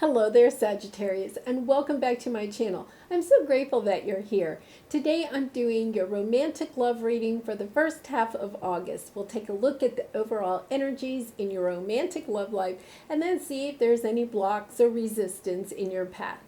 Hello there, Sagittarius, and welcome back to my channel. I'm so grateful that you're here. Today I'm doing your romantic love reading for the first half of August. We'll take a look at the overall energies in your romantic love life and then see if there's any blocks or resistance in your path.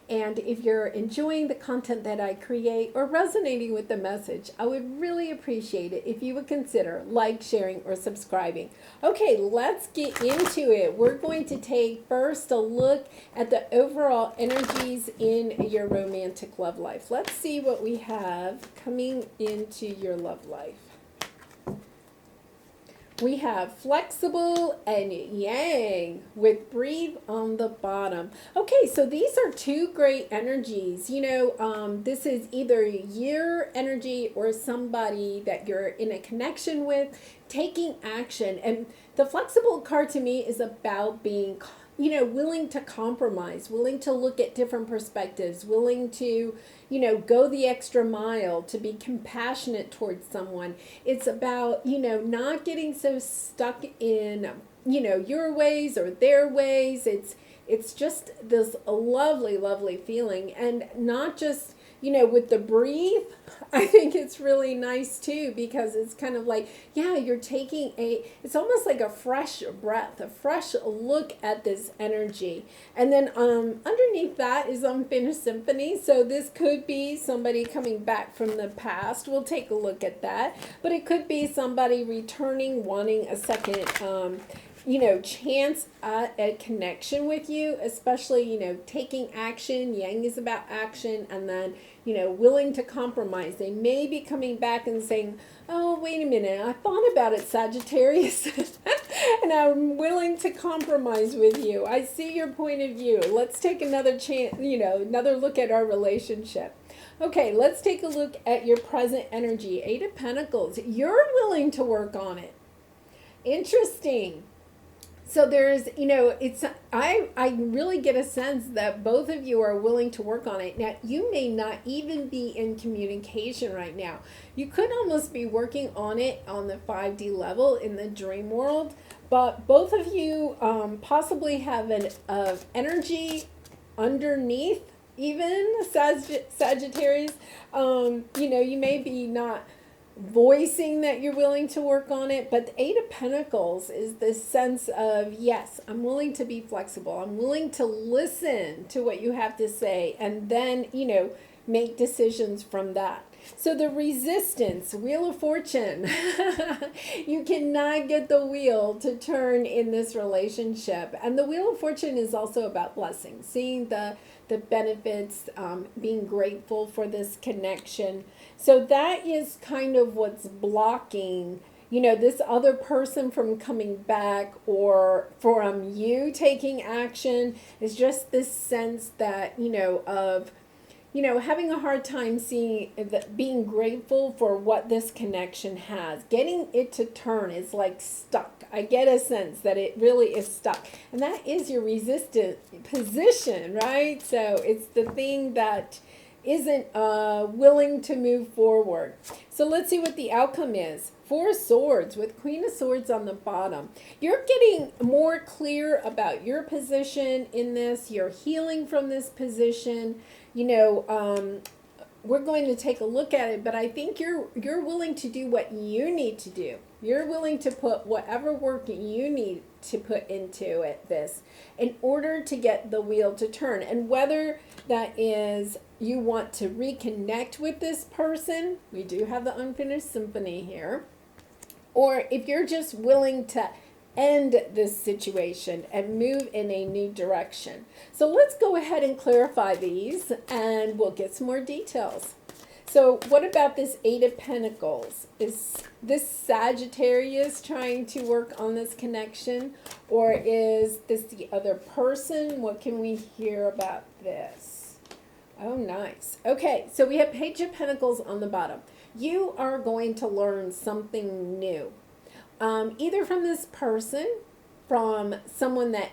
And if you're enjoying the content that I create or resonating with the message, I would really appreciate it if you would consider sharing, or subscribing. Okay, let's get into it. We're going to take first a look at the overall energies in your romantic love life. Let's see what we have coming into your love life. We have flexible and yang with breathe on the bottom. Okay, so these are two great energies. This is either your energy or somebody that you're in a connection with taking action. And the flexible card to me is about being willing to compromise, willing to look at different perspectives, willing to, go the extra mile, to be compassionate towards someone. It's about, not getting so stuck in, your ways or their ways. It's just this lovely, lovely feeling. And not just, with the breathe, I think it's really nice too, because it's kind of like, you're taking it's almost like a fresh breath, a fresh look at this energy. And then underneath that is unfinished symphony. So this could be somebody coming back from the past. We'll take a look at that. But it could be somebody returning, wanting a second chance at a connection with you, especially, taking action. Yang is about action, and then, willing to compromise. They may be coming back and saying, oh, wait a minute, I thought about it, Sagittarius, and I'm willing to compromise with you. I see your point of view. Let's take another chance, another look at our relationship. Okay, let's take a look at your present energy. Eight of Pentacles. You're willing to work on it. Interesting. So there's, I really get a sense that both of you are willing to work on it. Now, you may not even be in communication right now. You could almost be working on it on the 5D level in the dream world, but both of you possibly have an energy underneath, even Sagittarius. You may be not voicing that you're willing to work on it, but the Eight of Pentacles is this sense of, yes, I'm willing to be flexible. I'm willing to listen to what you have to say, and then, make decisions from that. So the resistance, Wheel of Fortune. You cannot get the wheel to turn in this relationship. And the Wheel of Fortune is also about blessings, seeing the benefits, being grateful for this connection. So that is kind of what's blocking, this other person from coming back, or from you taking action, is just this sense that, of having a hard time seeing that, being grateful for what this connection has. Getting it to turn is like stuck. I get a sense that it really is stuck. And that is your resistant position, right? So it's the thing that isn't willing to move forward. So let's see what the outcome is. Four of Swords with Queen of Swords on the bottom. You're getting more clear about your position in this. You're healing from this position. We're going to take a look at it, but I think you're willing to do what you need to do. You're willing to put whatever work you need to put into this in order to get the wheel to turn. And whether that is you want to reconnect with this person, we do have the unfinished symphony here, or if you're just willing to end this situation and move in a new direction. So let's go ahead and clarify these, and we'll get some more details. So what about this Eight of Pentacles? Is this Sagittarius trying to work on this connection, or is this the other person? What can we hear about this? Oh, nice. Okay, so we have Page of Pentacles on the bottom. You are going to learn something new. Either from this person, from someone that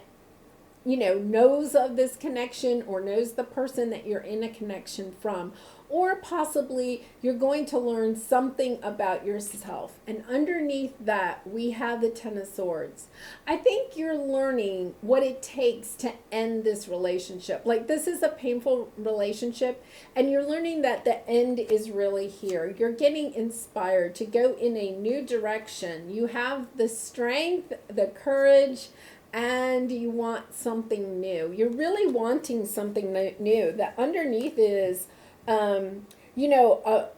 knows of this connection or knows the person that you're in a connection from. Or possibly you're going to learn something about yourself. And underneath that, we have the Ten of Swords. I think you're learning what it takes to end this relationship. Like, this is a painful relationship, and you're learning that the end is really here. You're getting inspired to go in a new direction. You have the strength, the courage, and you want something new. You're really wanting something new. That underneath is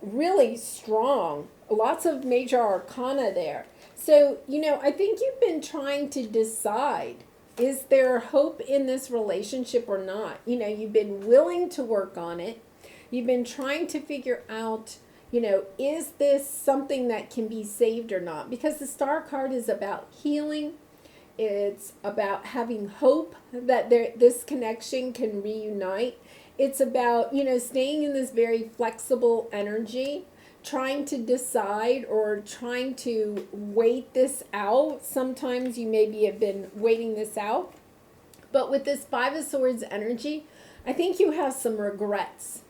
really strong, lots of major arcana there. So, I think you've been trying to decide, is there hope in this relationship or not? You've been willing to work on it. You've been trying to figure out, is this something that can be saved or not? Because the Star card is about healing. It's about having hope that this connection can reunite. It's about, staying in this very flexible energy, trying to decide or trying to wait this out. Sometimes you maybe have been waiting this out. But with this Five of Swords energy, I think you have some regrets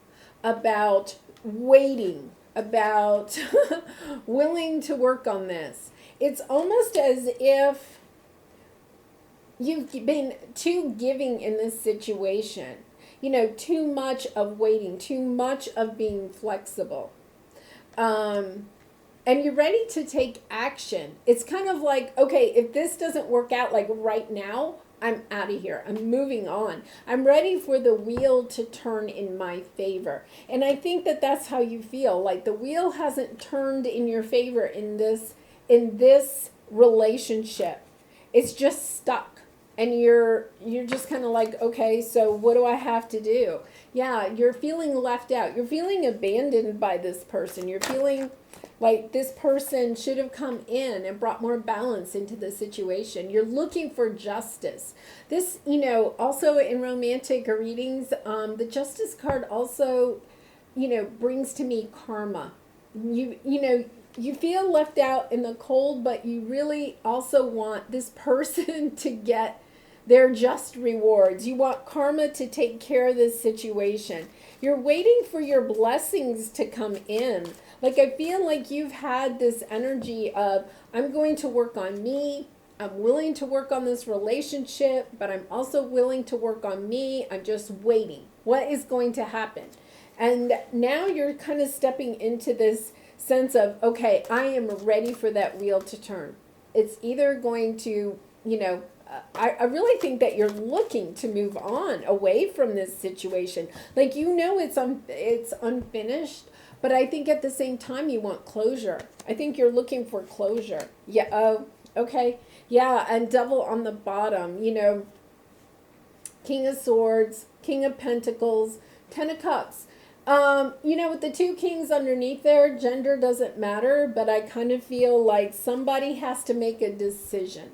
about waiting, about willing to work on this. It's almost as if you've been too giving in this situation. Too much of waiting, too much of being flexible. And you're ready to take action. It's kind of like, okay, if this doesn't work out like right now, I'm out of here. I'm moving on. I'm ready for the wheel to turn in my favor. And I think that that's how you feel. Like the wheel hasn't turned in your favor in this relationship. It's just stuck. And you're just kind of like, okay, so what do I have to do? Yeah, you're feeling left out. You're feeling abandoned by this person. You're feeling like this person should have come in and brought more balance into the situation. You're looking for justice. This, also in romantic readings, the Justice card also, brings to me karma. You feel left out in the cold, but you really also want this person to get their just rewards. You want karma to take care of this situation. You're waiting for your blessings to come in. Like, I feel like you've had this energy of, I'm going to work on me. I'm willing to work on this relationship, but I'm also willing to work on me. I'm just waiting. What is going to happen? And now you're kind of stepping into this sense of, okay, I am ready for that wheel to turn. It's either going to, I really think that you're looking to move on away from this situation. Like, it's unfinished, but I think at the same time you want closure. I think you're looking for closure. Yeah. Oh, okay. Yeah. And Devil on the bottom, King of Swords, King of Pentacles, Ten of Cups. With the two kings underneath there, gender doesn't matter, but I kind of feel like somebody has to make a decision.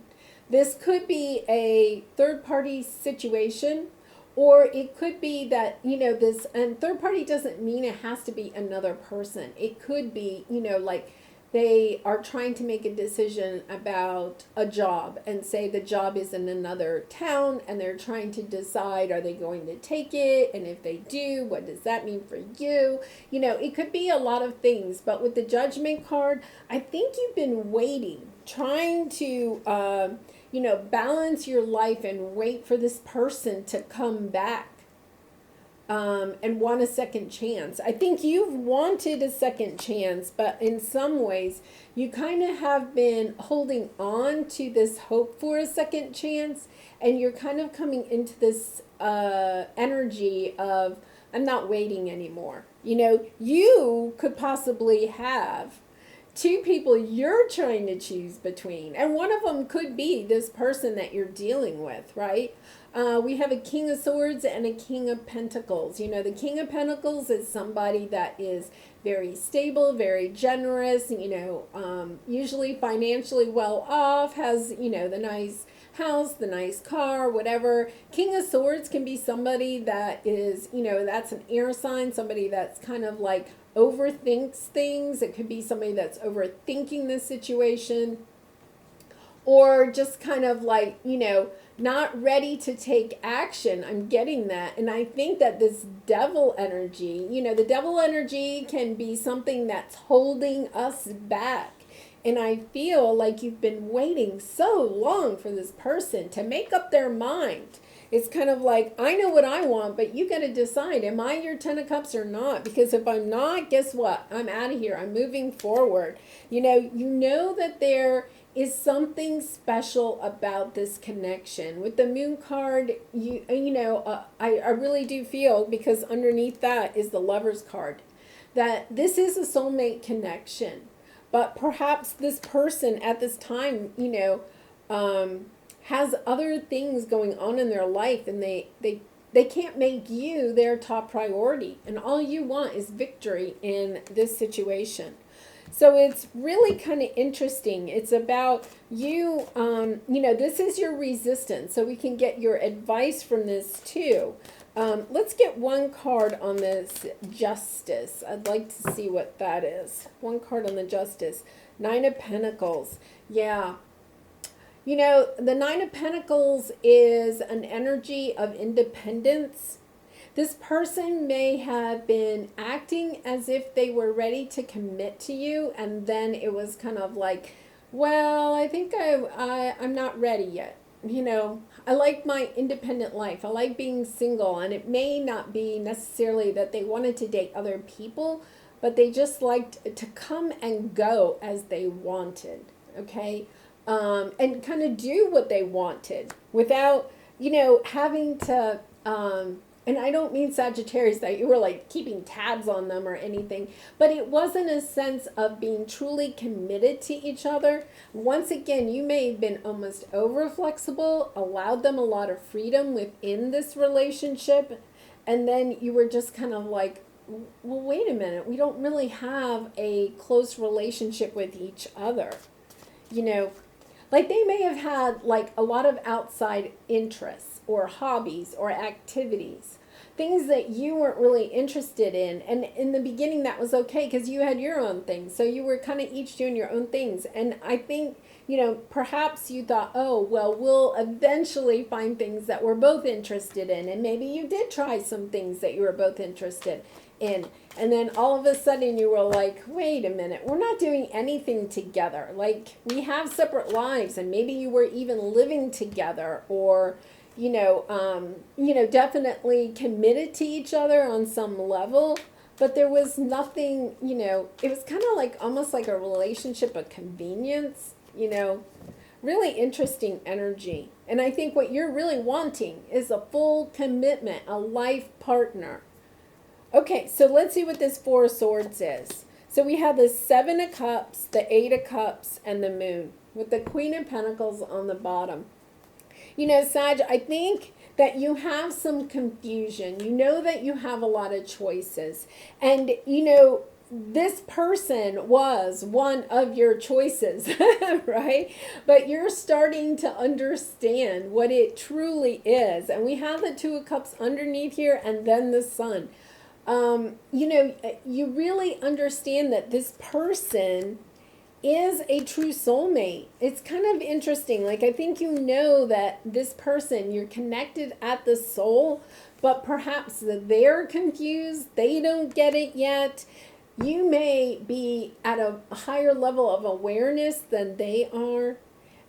This could be a third-party situation, or it could be that, and third party doesn't mean it has to be another person. It could be, like they are trying to make a decision about a job and say the job is in another town and they're trying to decide, are they going to take it? And if they do, what does that mean for you? It could be a lot of things, but with the Judgment card, I think you've been waiting, trying to, balance your life and wait for this person to come back and want a second chance. I think you've wanted a second chance, but in some ways you kind of have been holding on to this hope for a second chance, and you're kind of coming into this energy of, I'm not waiting anymore. You could possibly have two people you're trying to choose between, and one of them could be this person that you're dealing with, right? We have a King of Swords and a King of Pentacles. The King of Pentacles is somebody that is very stable, very generous, usually financially well off, has, the nice house, the nice car, whatever. King of Swords can be somebody that is, that's an air sign, somebody that's kind of like overthinks things. It could be somebody that's overthinking the situation. or just kind of like, not ready to take action. I'm getting that. And I think that this devil energy, the devil energy can be something that's holding us back. And I feel like you've been waiting so long for this person to make up their mind. It's kind of like, I know what I want, but you got to decide, am I your 10 of cups or not? Because if I'm not, guess what? I'm out of here. I'm moving forward. You know that there is something special about this connection. With the moon card, I really do feel, because underneath that is the Lover's card, that this is a soulmate connection. But perhaps this person at this time, has other things going on in their life, and they can't make you their top priority. And all you want is victory in this situation. So it's really kind of interesting. It's about you, this is your resistance. So we can get your advice from this too. Let's get one card on this Justice. I'd like to see what that is. One card on the Justice. 9 of Pentacles. Yeah. The 9 of Pentacles is an energy of independence. This person may have been acting as if they were ready to commit to you, and then it was kind of like, well, I think I'm not ready yet. I like my independent life. I like being single, and it may not be necessarily that they wanted to date other people, but they just liked to come and go as they wanted, okay? And kind of do what they wanted without, having to, and I don't mean Sagittarius that you were like keeping tabs on them or anything, but it wasn't a sense of being truly committed to each other. Once again, you may have been almost over flexible, allowed them a lot of freedom within this relationship, and then you were just kind of like, well, wait a minute, we don't really have a close relationship with each other. Like they may have had like a lot of outside interests or hobbies or activities, things that you weren't really interested in. And in the beginning that was okay because you had your own things. So you were kind of each doing your own things. And I think, perhaps you thought, oh, well, we'll eventually find things that we're both interested in. And maybe you did try some things that you were both interested in. And then all of a sudden you were like, wait a minute, we're not doing anything together. Like we have separate lives, and maybe you were even living together, or, definitely committed to each other on some level, but there was nothing, it was kind of like almost like a relationship of convenience, really interesting energy. And I think what you're really wanting is a full commitment, a life partner. Okay, so let's see what this 4 of Swords is. So we have the 7 of Cups, the 8 of Cups, and the Moon, with the Queen of Pentacles on the bottom. Sag, I think that you have some confusion. You know that you have a lot of choices. And, this person was one of your choices, right? But you're starting to understand what it truly is. And we have the 2 of Cups underneath here, and then the Sun. You really understand that this person is a true soulmate. It's kind of interesting. Like, I think that this person, you're connected at the soul, but perhaps they're confused. They don't get it yet. You may be at a higher level of awareness than they are,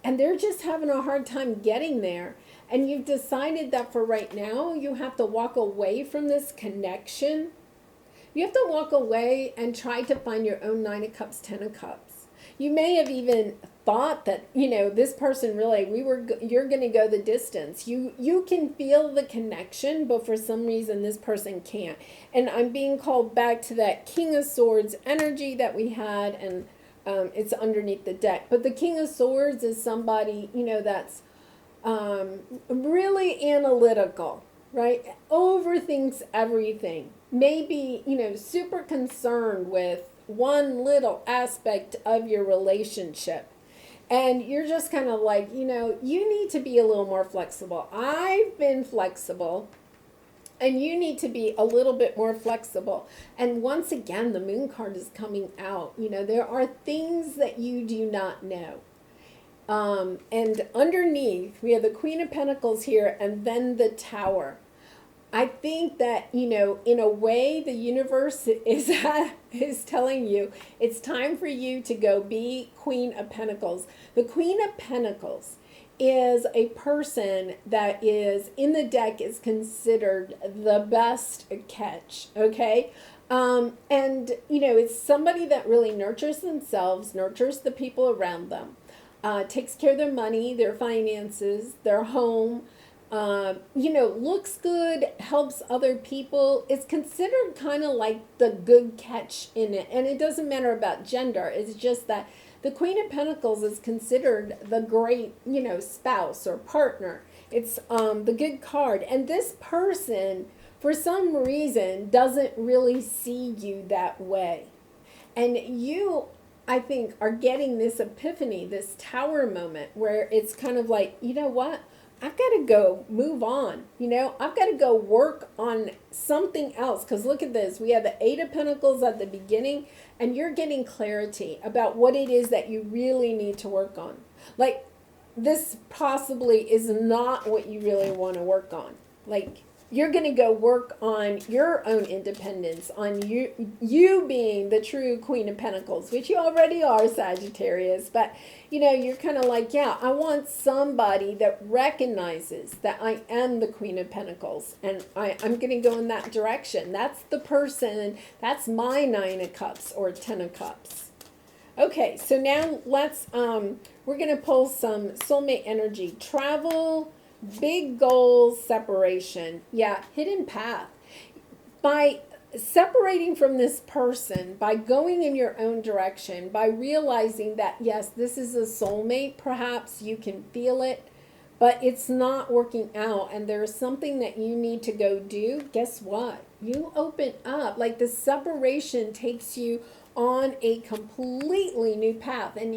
and they're just having a hard time getting there. And you've decided that for right now, you have to walk away from this connection. You have to walk away and try to find your own 9 of Cups, 10 of Cups. You may have even thought that, this person really, you're going to go the distance. You can feel the connection, but for some reason this person can't. And I'm being called back to that King of Swords energy that we had, and it's underneath the deck. But the King of Swords is somebody, that's really analytical, right? Overthinks everything. Maybe, super concerned with one little aspect of your relationship. And you're just kind of like, you need to be a little more flexible. I've been flexible, and you need to be a little bit more flexible. And once again, the Moon card is coming out. There are things that you do not know. And underneath, we have the Queen of Pentacles here and then the Tower. I think that, in a way, the universe is telling you it's time for you to go be Queen of Pentacles. The Queen of Pentacles is a person that is in the deck is considered the best catch, okay? And, it's somebody that really nurtures themselves, nurtures the people around them, takes care of their money, their finances, their home, looks good, helps other people. It's considered kind of like the good catch in it. And it doesn't matter about gender. It's just that the Queen of Pentacles is considered the great, spouse or partner. It's the good card. And this person, for some reason, doesn't really see you that way. And you, I think, are getting this epiphany, this Tower moment, where it's kind of like, you know what? I've got to go move on. I've got to go work on something else. Because look at this. We have the Eight of Pentacles at the beginning, and you're getting clarity about what it is that you really need to work on. Like, this possibly is not what you really want to work on. Like, you're going to go work on your own independence, on you being the true Queen of Pentacles, which you already are, Sagittarius. But, you're kind of like, yeah, I want somebody that recognizes that I am the Queen of Pentacles, and I'm going to go in that direction. That's the person, that's my Nine of Cups or Ten of Cups. Okay, so now let's, we're going to pull some soulmate energy. Travel, big goals, separation. Yeah, hidden path. By separating from this person, by going in your own direction, by realizing that, yes, this is a soulmate, perhaps you can feel it, but it's not working out and there's something that you need to go do, guess what? You open up. Like, the separation takes you on a completely new path. And,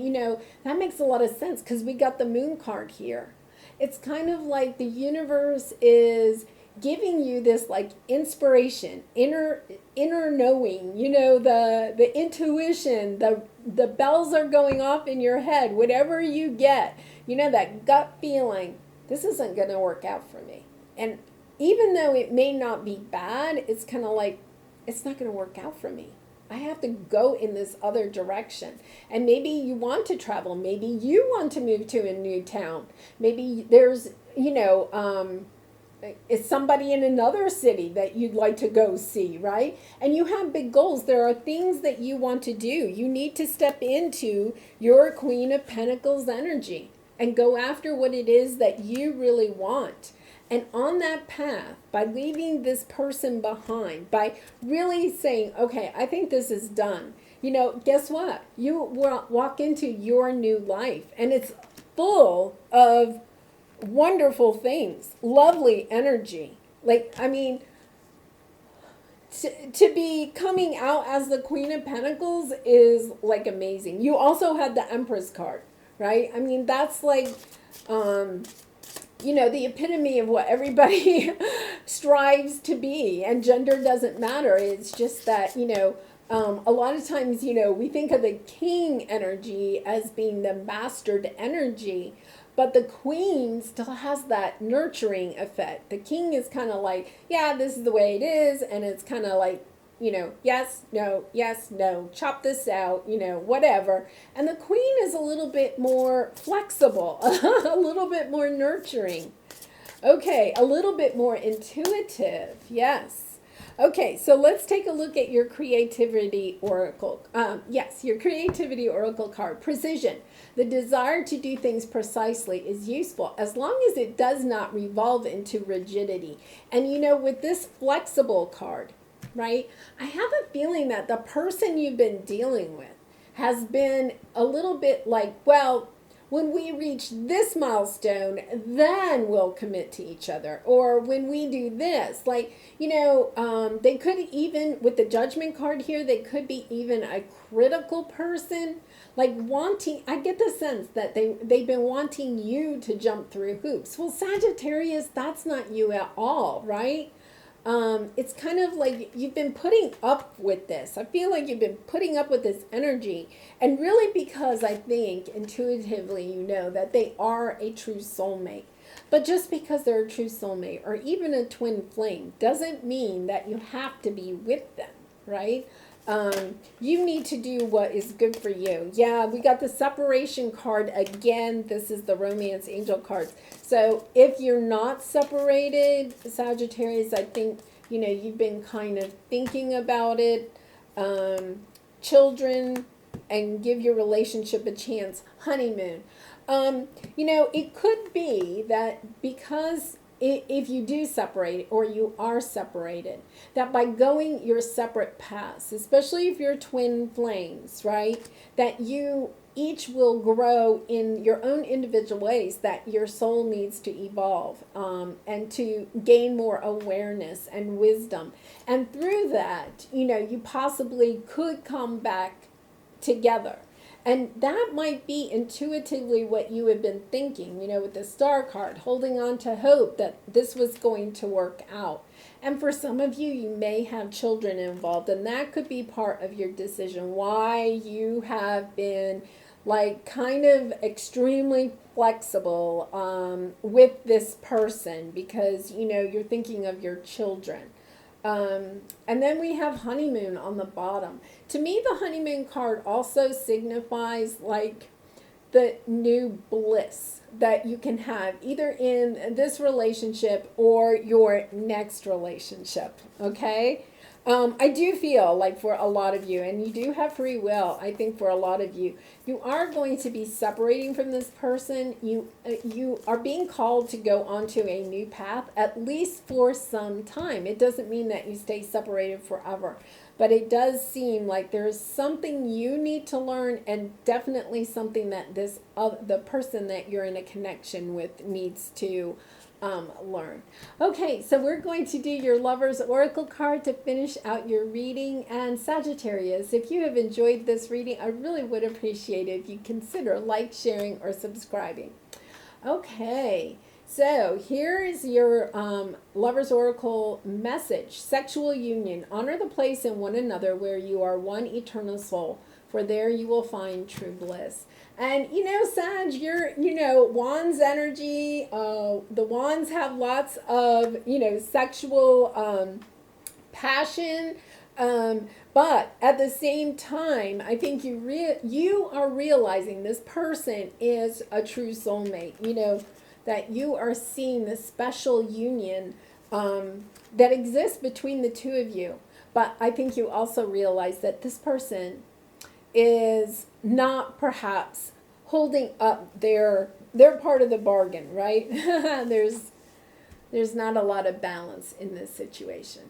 that makes a lot of sense because we got the Moon card here. It's kind of like the universe is giving you this like inspiration, inner knowing, the intuition, the bells are going off in your head, whatever you get, that gut feeling, this isn't going to work out for me. And even though it may not be bad, it's kind of like, it's not going to work out for me. I have to go in this other direction. And maybe you want to travel. Maybe you want to move to a new town. Maybe there's, is somebody in another city that you'd like to go see, right? And you have big goals. There are things that you want to do. You need to step into your Queen of Pentacles energy and go after what it is that you really want. And on that path, by leaving this person behind, by really saying, okay, I think this is done, guess what? You walk into your new life, and it's full of wonderful things, lovely energy. Like, I mean, to be coming out as the Queen of Pentacles is like amazing. You also had the Empress card, right? I mean, that's like, the epitome of what everybody strives to be, and gender doesn't matter. It's just that, a lot of times, we think of the king energy as being the mastered energy, but the queen still has that nurturing effect. The king is kind of like, yeah, this is the way it is, and it's kind of like, yes, no, chop this out, whatever. And the queen is a little bit more flexible, a little bit more nurturing. Okay, a little bit more intuitive, yes. Okay, so let's take a look at your creativity oracle. Your creativity oracle card. Precision. The desire to do things precisely is useful as long as it does not revolve into rigidity. And with this flexible card, right? I have a feeling that the person you've been dealing with has been a little bit like, well, when we reach this milestone, then we'll commit to each other. Or when we do this, like, they could even, with the Judgment card here, they could be even a critical person, like wanting, I get the sense that they've been wanting you to jump through hoops. Well, Sagittarius, that's not you at all, right? it's kind of like you've been putting up with this. I feel like you've been putting up with this energy. And really because I think intuitively you know that they are a true soulmate. But just because they're a true soulmate or even a twin flame doesn't mean that you have to be with them, right? You need to do what is good for you. Yeah, we got the separation card again. This is the romance angel cards. So if you're not separated, Sagittarius, I think, you know, you've been kind of thinking about it. Children, and give your relationship a chance. Honeymoon. You know, it could be that because if you do separate or you are separated, that by going your separate paths, especially if you're twin flames, right, that you each will grow in your own individual ways, that your soul needs to evolve and to gain more awareness and wisdom. And through that, you know, you possibly could come back together. And that might be intuitively what you have been thinking, you know, with the star card, holding on to hope that this was going to work out. And for some of you, you may have children involved, and that could be part of your decision why you have been like kind of extremely flexible with this person, because, you know, you're thinking of your children. And then we have honeymoon on the bottom. To me, the honeymoon card also signifies like the new bliss that you can have either in this relationship or your next relationship. Okay. I do feel like for a lot of you, and you do have free will, I think for a lot of you, you are going to be separating from this person. You are being called to go onto a new path, at least for some time. It doesn't mean that you stay separated forever, but it does seem like there's something you need to learn, and definitely something that the person that you're in a connection with needs to learn. Okay, so we're going to do your Lover's Oracle card to finish out your reading. And Sagittarius, if you have enjoyed this reading, I really would appreciate it if you consider like, sharing, or subscribing. Okay, so here is your Lover's Oracle message. Sexual union. Honor the place in one another where you are one eternal soul, for there you will find true bliss. And, you know, Sag, you're, you know, Wands energy. The Wands have lots of, you know, sexual passion. But at the same time, I think you are realizing this person is a true soulmate. You know, that you are seeing the special union that exists between the two of you. But I think you also realize that this person is not perhaps holding up their part of the bargain, right? There's not a lot of balance in this situation.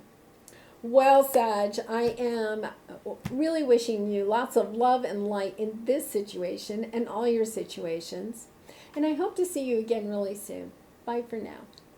Well, Sag, I am really wishing you lots of love and light in this situation and all your situations. And I hope to see you again really soon. Bye for now.